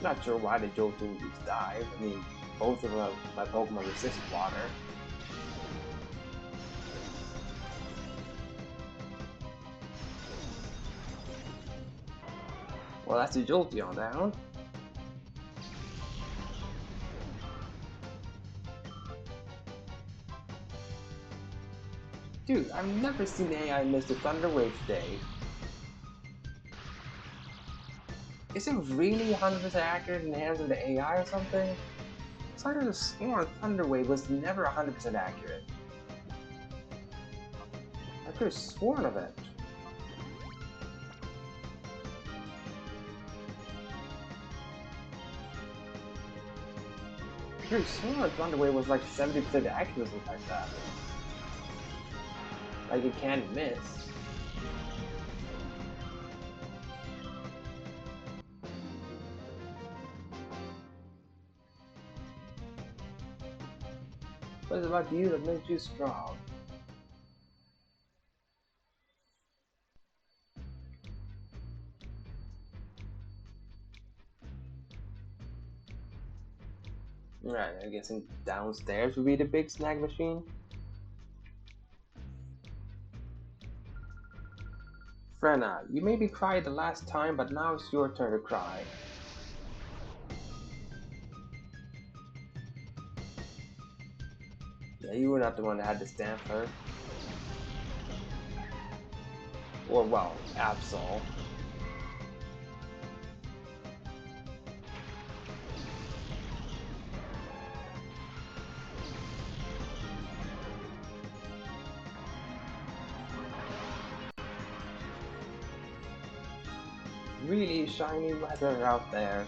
Not sure why the Jolteon used dive. I mean, both of my Pokemon resist water. Well, that's the Jolteon down. Dude, I've never seen the AI miss the Thunder Wave today. Is it really 100% accurate in the hands of the AI or something? So I could have sworn Thunder Wave was never 100% accurate. I could have sworn of it. I could have sworn Thunder Wave was like 70% accurate or something like that. Like it can't miss. What is it about you that makes you strong? Right, I'm guessing downstairs would be the big snag machine. Frenna, you made me cry the last time, but now it's your turn to cry. Yeah, you were not the one that had to stamp her. Or, well, Absol. Really shiny weather out there.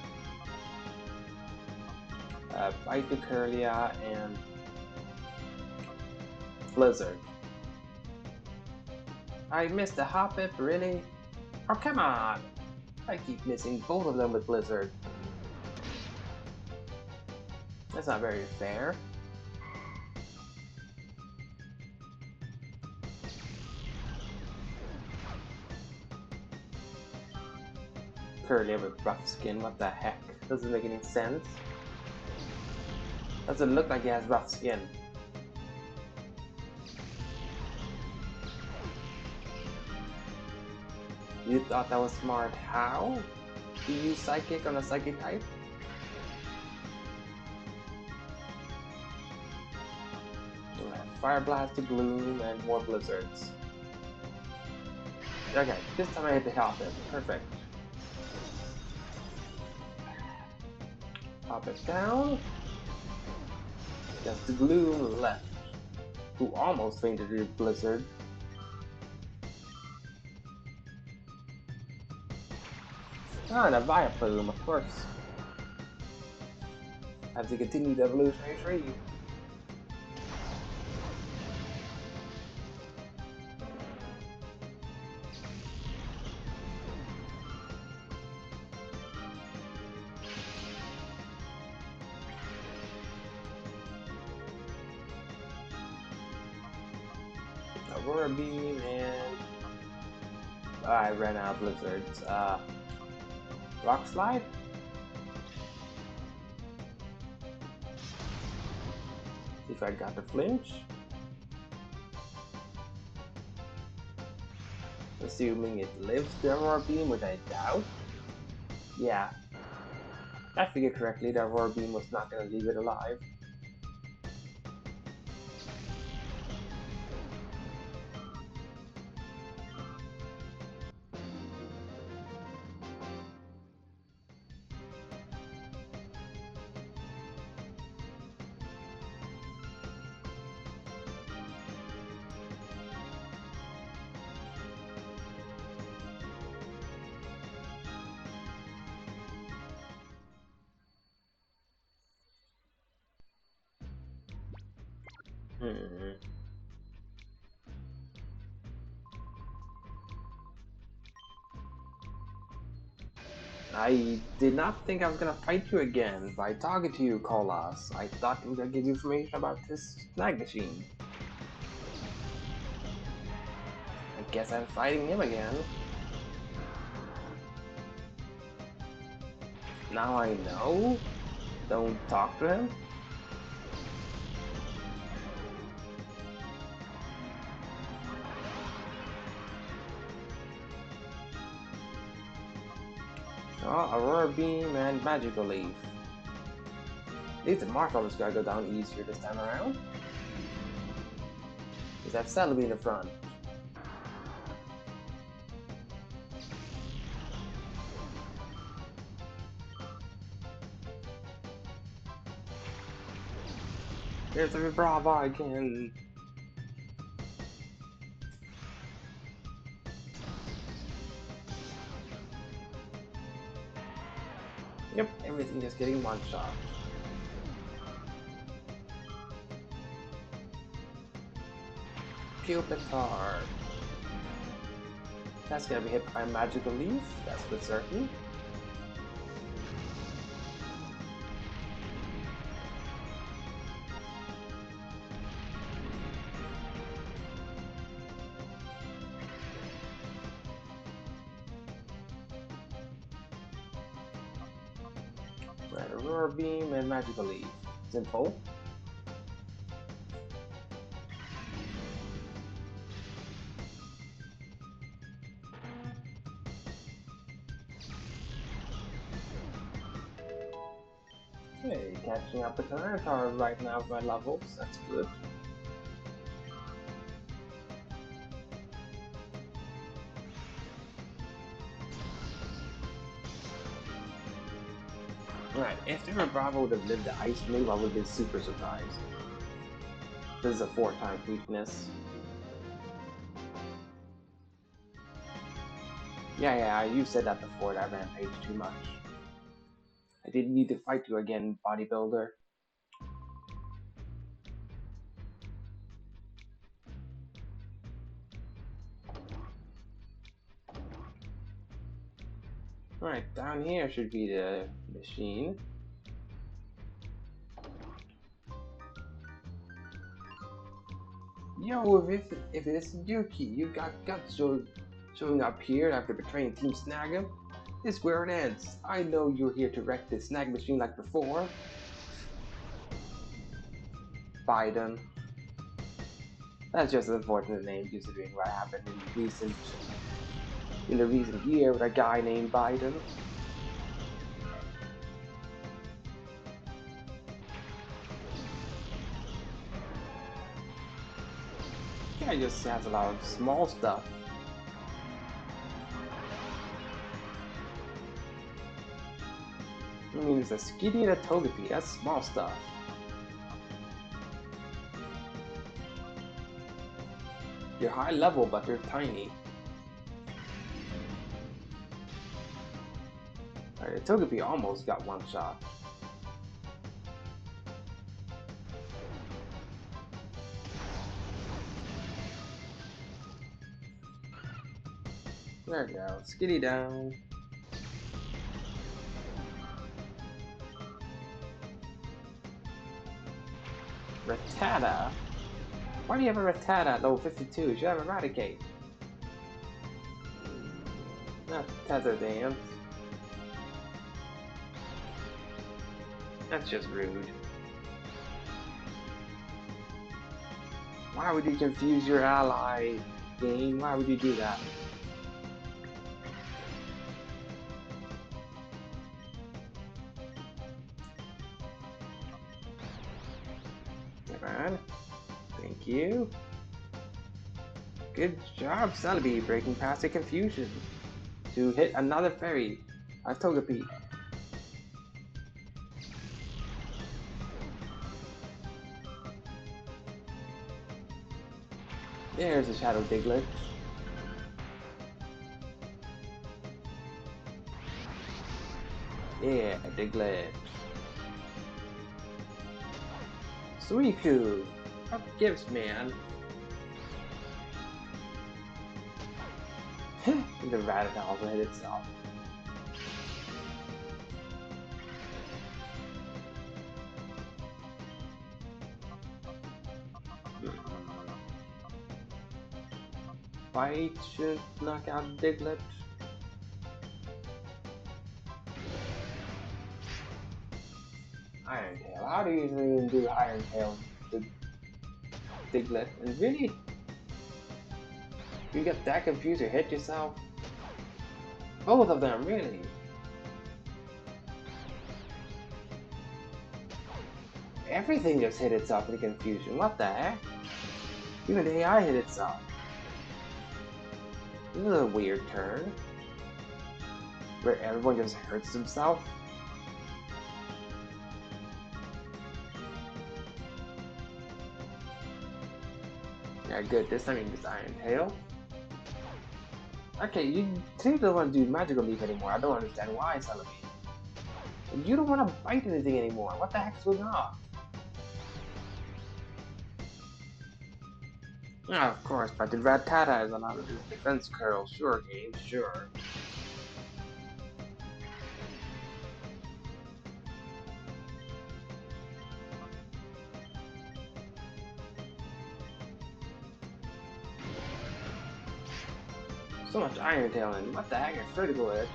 Fight the Curlia and Blizzard. I missed the Hoppip, really? Oh, come on! I keep missing both of them with Blizzard. That's not very fair. Curlia with rough skin, what the heck? Doesn't make any sense. Doesn't look like he has rough skin. You thought that was smart. How? You use Psychic on a Psychic type? Fire Blast to Gloom and more Blizzards. Okay, this time I hit the Hoppip. Perfect. Hoppip down. Just the Gloom left, who almost fainted to Blizzard. Ah, and a Vileplume, of course. Have to continue the evolutionary tree. Aurora Beam and I ran out of Blizzards. Rock Slide? See if I got the flinch. Assuming it lives the Aurora Beam, which I doubt. Yeah. I figured correctly, the Aurora Beam was not gonna leave it alive. I did not think I was gonna fight you again by talking to you, Colas. I thought I was gonna give you information about this snag machine. I guess I'm fighting him again. Now I know. Don't talk to him. Oh, Aurora Beam and Magical Leaf. At least the Marshall's gotta go down easier this time around. Because that Celebi in the front. Here's the Brava again. Yep, everything just getting one shot. Pupitar. That's gonna be hit by a Magical Leaf, that's for certain. Right, Aurora Beam and Magical Leaf. Simple. Okay, catching up with Tyranitar right now with my levels, that's good. Right, if ever Bravo would have lived the Ice move, I would have been super surprised. This is a 4-time weakness. Yeah, you said that before, that Rampage too much. I didn't need to fight you again, bodybuilder. Right, down here should be the machine. Yo, if it's Yuki, you got guts showing up here after betraying Team Snagem. This is where it ends. I know you're here to wreck the snag machine like before. Biden. That's just an unfortunate name considering what happened in the recent year with a guy named Biden. Guy just has a lot of small stuff. I mean, it's a Skitty and a Togepi, that's small stuff. You're high level, but you're tiny. Alright, the Togepi almost got one shot. There we go, Skitty down. Rattata? Why do you have a Rattata at level 52? You should have Eradicate. Not Tether Dance. That's just rude. Why would you confuse your ally, game? Why would you do that? Come on. Thank you. Good job, Celebi, breaking past the confusion to hit another fairy. A Togepi. There's a Shadow Diglett. Yeah, Diglett. Suicune. Up gives, man. The Rattata also hit itself. Fight should knock out Diglett. Iron Tail. How do you even do Iron Tail to Diglett? And really? You get that confused, you hit yourself? Both of them, really? Everything just hit itself in confusion. What the heck? Even the AI hit itself. This is a weird turn. Where everyone just hurts himself. Yeah, good. This time you use Iron Tail. Okay, you clearly don't want to do Magical Leaf anymore. I don't understand why, Celebi. You don't want to bite anything anymore. What the heck's going on? Yeah, of course, but the Rattata is allowed to do defense curl. Sure, game, sure. So much Iron Tail and what the heck is Critical Edge?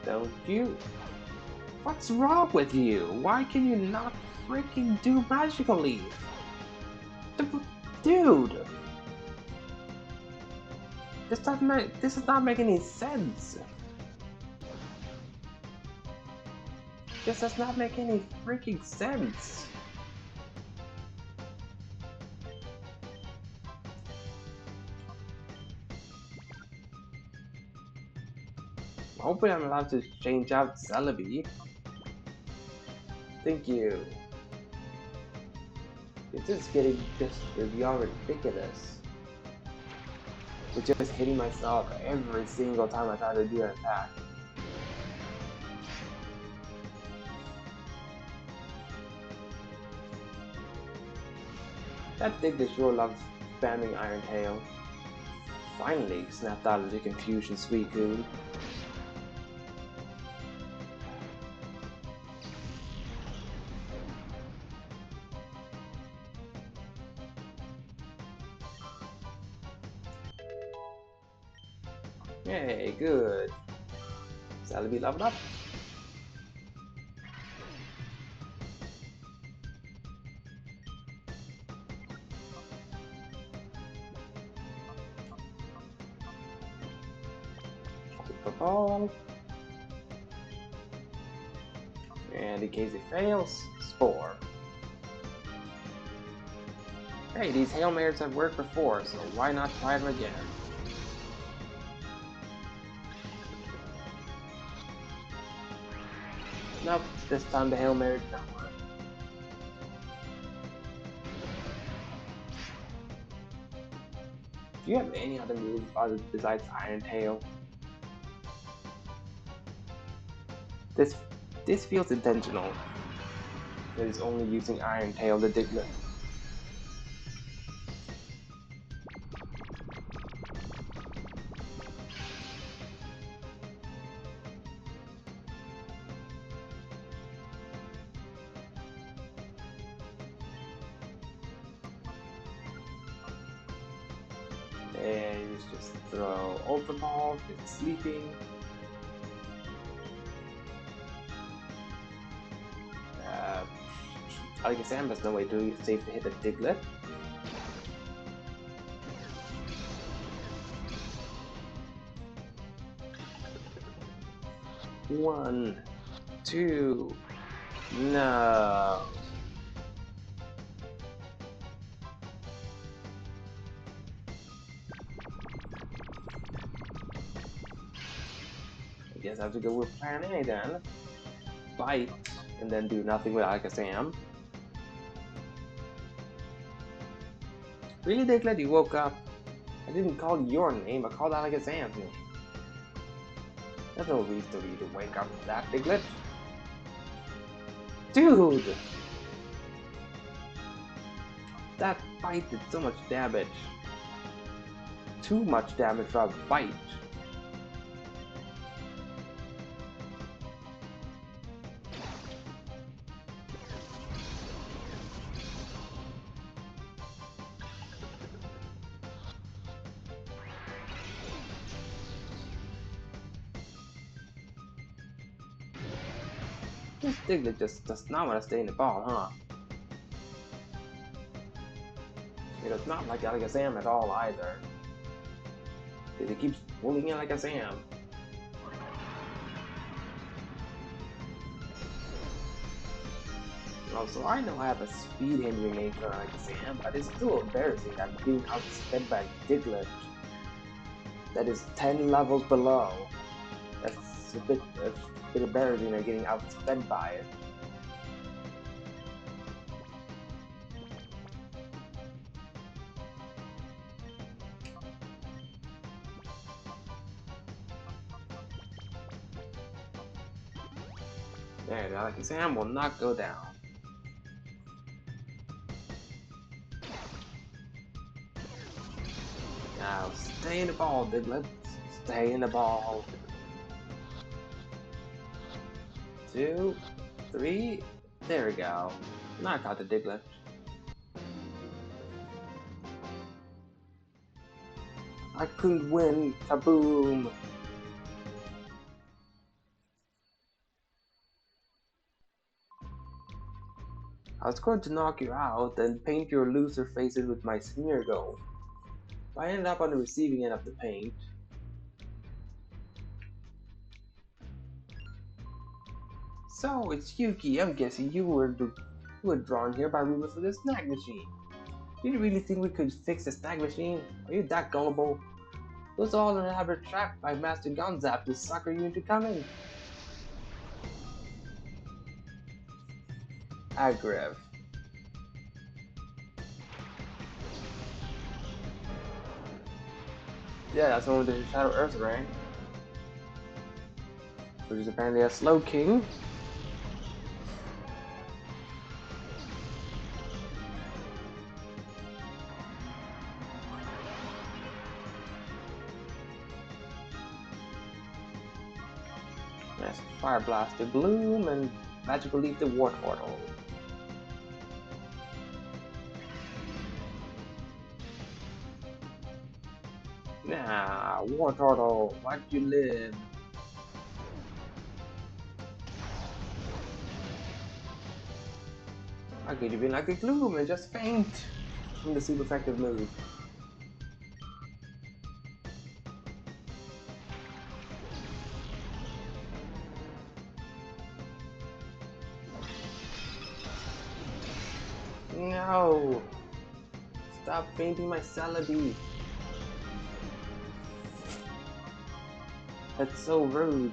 Don't you? What's wrong with you? Why can you not freaking do Magical Leaf? Dude! This does not make any sense. This does not make any freaking sense. Hopefully I'm allowed to change out Celebi. Thank you. This is getting just beyond ridiculous. It's just hitting myself every single time I try to do an attack. That Diglett sure loves spamming Iron Tail. Finally snapped out of the confusion, Suicune. Hey, good. Celebi leveled up. Ball. And in case it fails, Spore. Hey, these Hail Marys have worked before, so why not try them again? Nope, this time the Hail Mary did not work. Do you have any other moves besides Iron Tail? This feels intentional. It is only using Iron Tail to Diglett. And just throw Ultra Ball, it's sleeping. Like I said, there's no way to safely hit a Diglett. One, two, no. I guess I have to go with plan A then. Bite, and then do nothing with Alakazam. Really, Diglett, you woke up? I didn't call your name, I called Alakazam's name. There's no reason for you to wake up with that, Diglett. Dude! That bite did so much damage. Too much damage for a bite. This Diglett just does not want to stay in the ball, huh? It does not like Alakazam at all either. It keeps bullying Alakazam. Also, I know I have a speed hindering nature on Alakazam, but it's still embarrassing that I'm being outsped by Diglett. That is 10 levels below. That's a bit embarrassing that getting outsped by it. There, Alakazam will not go down. Now, stay in the ball, Diglett. Stay in the ball. 2, 3, there we go. Knock out the Diglett. I couldn't win. Kaboom! I was going to knock you out and paint your loser faces with my smear gold. But I ended up on the receiving end of the paint. So, it's Yuki. I'm guessing you were drawn here by rumors of the snag machine. Do you really think we could fix the snag machine? Are you that gullible? It was all an elaborate trap by Master Gonzap to sucker you into coming. Aggressive. Yeah, that's the one with the Shadow Earth Ring. Which is apparently a Slow King. That's Fire Blast to Bloom and Magical Leaf to Wartortle. Nah, Wartortle, why'd you live? How could you be like a Gloom and just faint from the super effective move? No! Stop fainting my Celebi! That's so rude.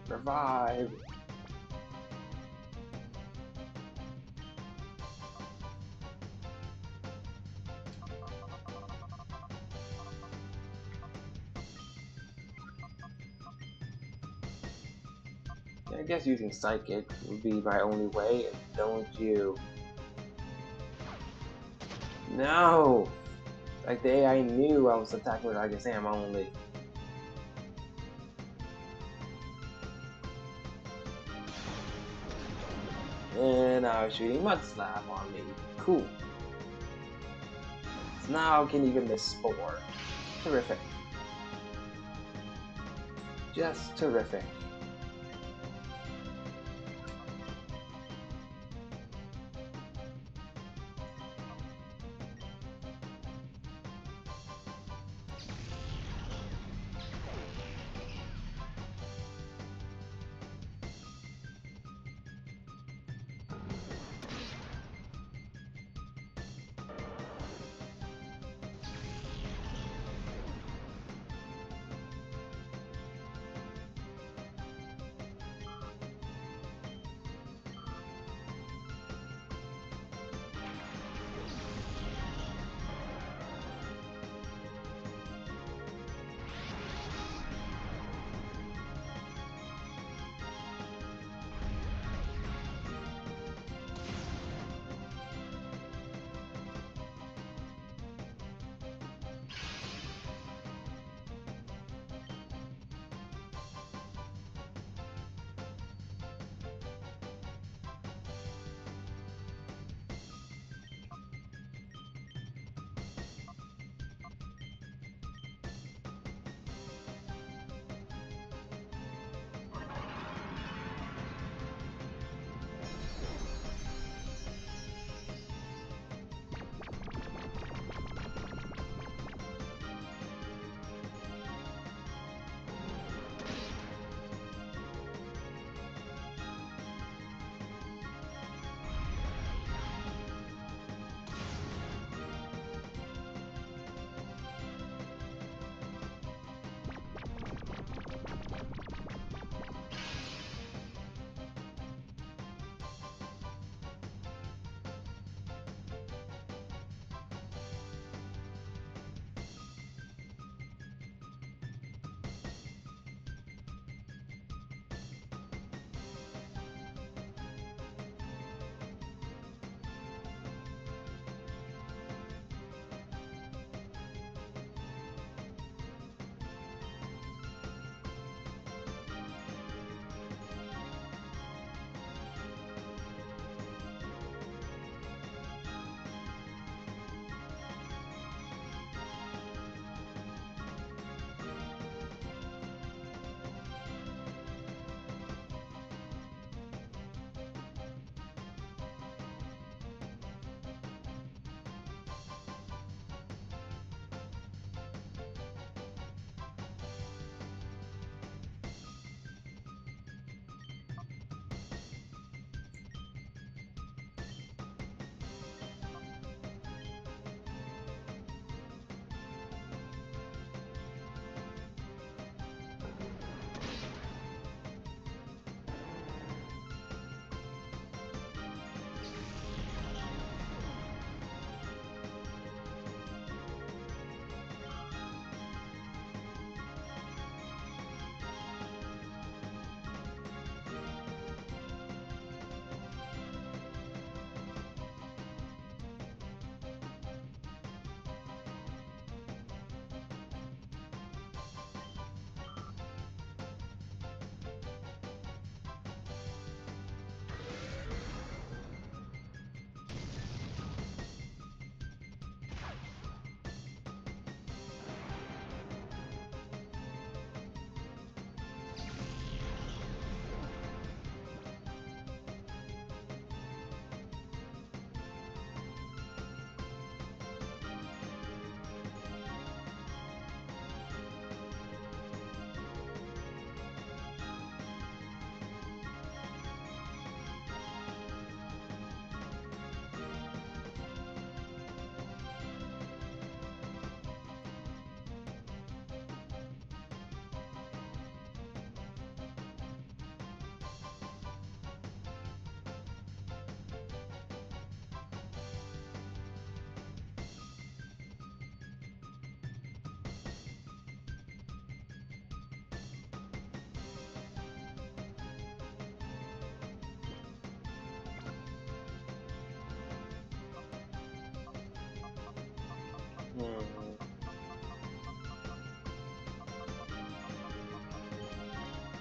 Revive! I guess using Psychic would be my only way, and don't you? No! Like the AI knew I was attacking with Alakazam only. And I was shooting Mud Slap on me. Cool. So now I can even miss Spore. Terrific. Just terrific.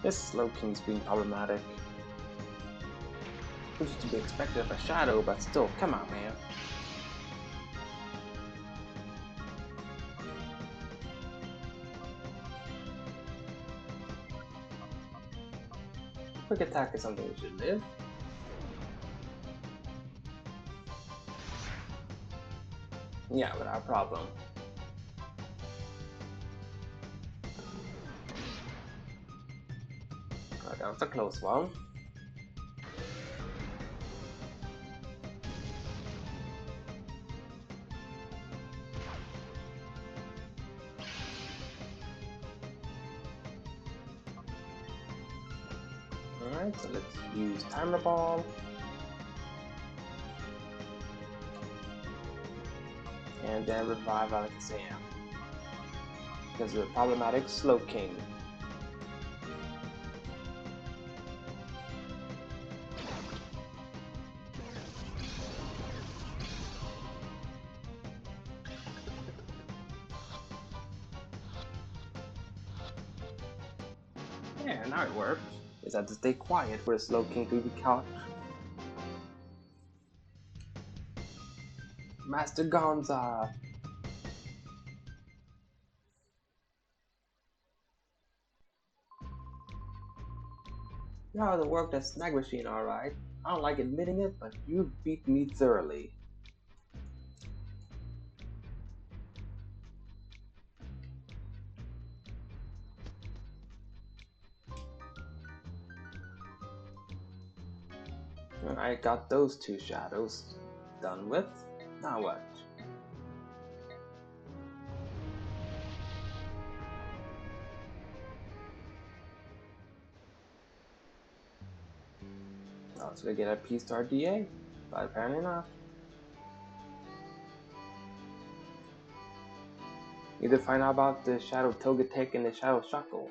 This Slow King's being problematic. Which is to be expected of a shadow, but still, come on, man. Quick attack is something we should live. Yeah, without problem. Alright, that was a close one. Alright, so let's use Timer Ball. And then revive Alakazam. Because of the problematic Slow King. Yeah, now it worked. Just have to stay quiet for the Slow King to be caught. Master Gonza! You know how to work that snag machine, alright. I don't like admitting it, but you beat me thoroughly. I got those two shadows done with. Now what? I was gonna get a P-Star DA, but apparently not. Need to find out about the Shadow Togetic and the Shadow Shuckle.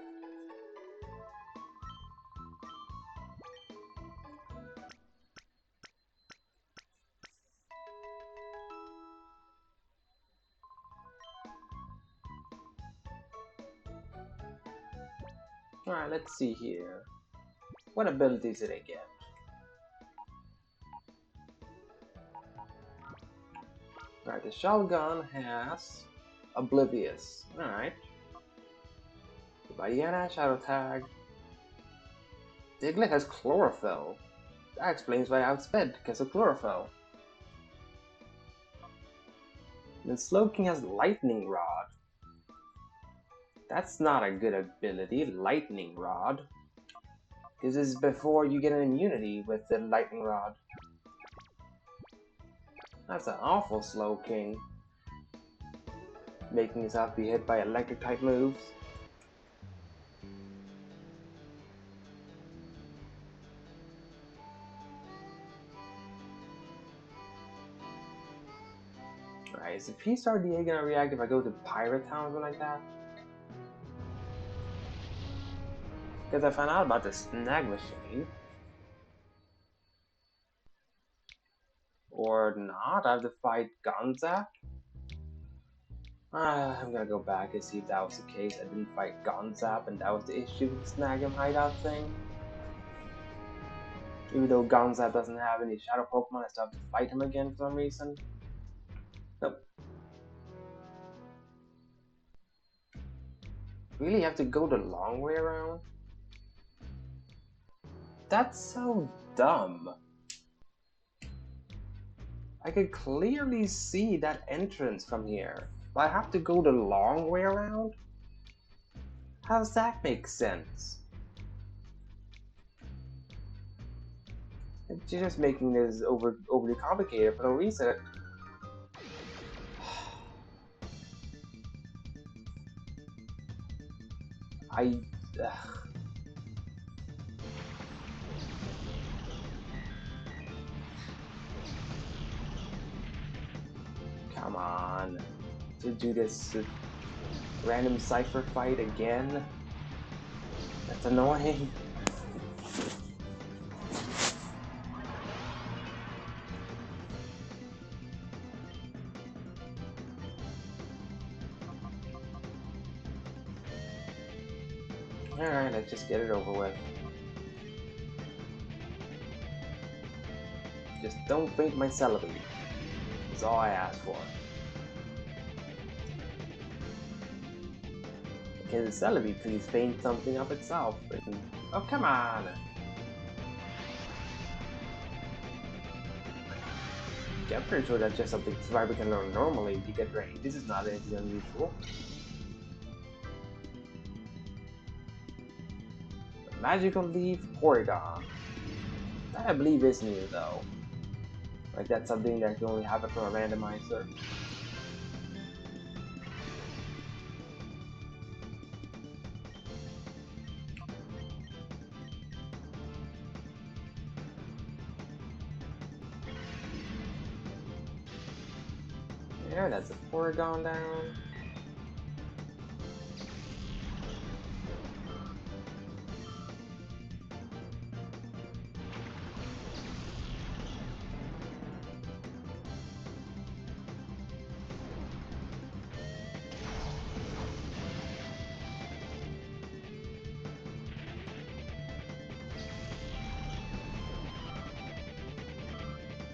Alright, let's see here. What abilities did I get? Alright, the Shellgun has Oblivious. Alright. The Bayana Shadow Tag. Diglett has Chlorophyll. That explains why I outsped, because of Chlorophyll. Then Slowking has Lightning Rod. That's not a good ability, Lightning Rod. This is before you get an immunity with the Lightning Rod. That's an awful Slowking. Making yourself be hit by electric type moves. Alright, is the P-Star DA gonna react if I go to Pirate Town or something like that? Because I found out about the snag machine. Or not, I have to fight Gonzap? I'm gonna go back and see if that was the case. I didn't fight Gonzap and that was the issue with the Snagem Hideout thing. Even though Gonzap doesn't have any Shadow Pokemon, I still have to fight him again for some reason. Nope. Really have to go the long way around? That's so dumb. I could clearly see that entrance from here, but I have to go the long way around? How does that make sense? You're just making this overly complicated for no reason. Come on. To do this random cipher fight again? That's annoying. Alright, let's just get it over with. Just don't faint my Celebi. That's all I ask for. Can the Celebi please faint something of itself? Oh, come on! Okay, I'm pretty sure that's just something Survivor can learn normally to get rain. This is not anything unusual. Magical Leaf Porygon. That I believe is new though. Like that's something that can only happen from a randomizer. There, that's a Porygon down.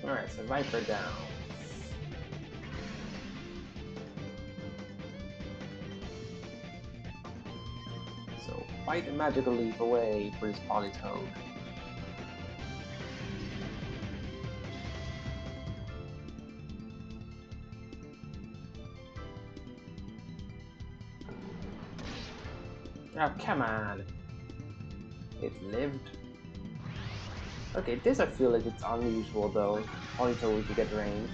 Alright, so Viper down. So fight a Magical Leaf away for his Politoed. Oh, come on. It lived. Okay, this I feel like it's unusual though. Politoed to get rain.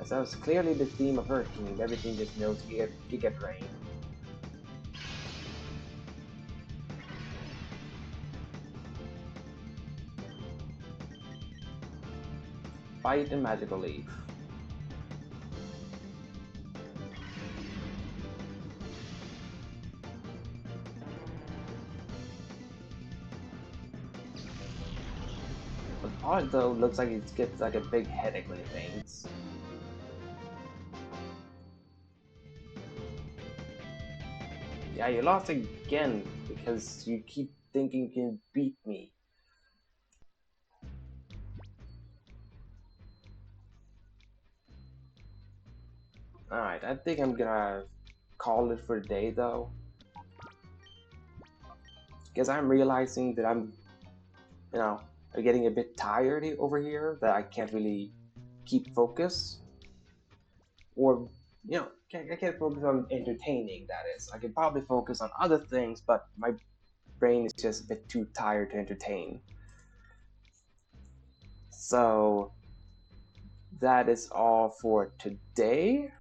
So that's clearly the theme of her team. Everything just knows you get rain. Fight and Magical Leaf. But Odd though looks like it gets like a big headache when it faints. Yeah, you lost again because you keep thinking you can beat me. Alright, I think I'm gonna call it for the day though. Because I'm realizing that I'm getting a bit tired over here, that I can't really keep focus. Or, I can't focus on entertaining, that is. I can probably focus on other things, but my brain is just a bit too tired to entertain. So, that is all for today.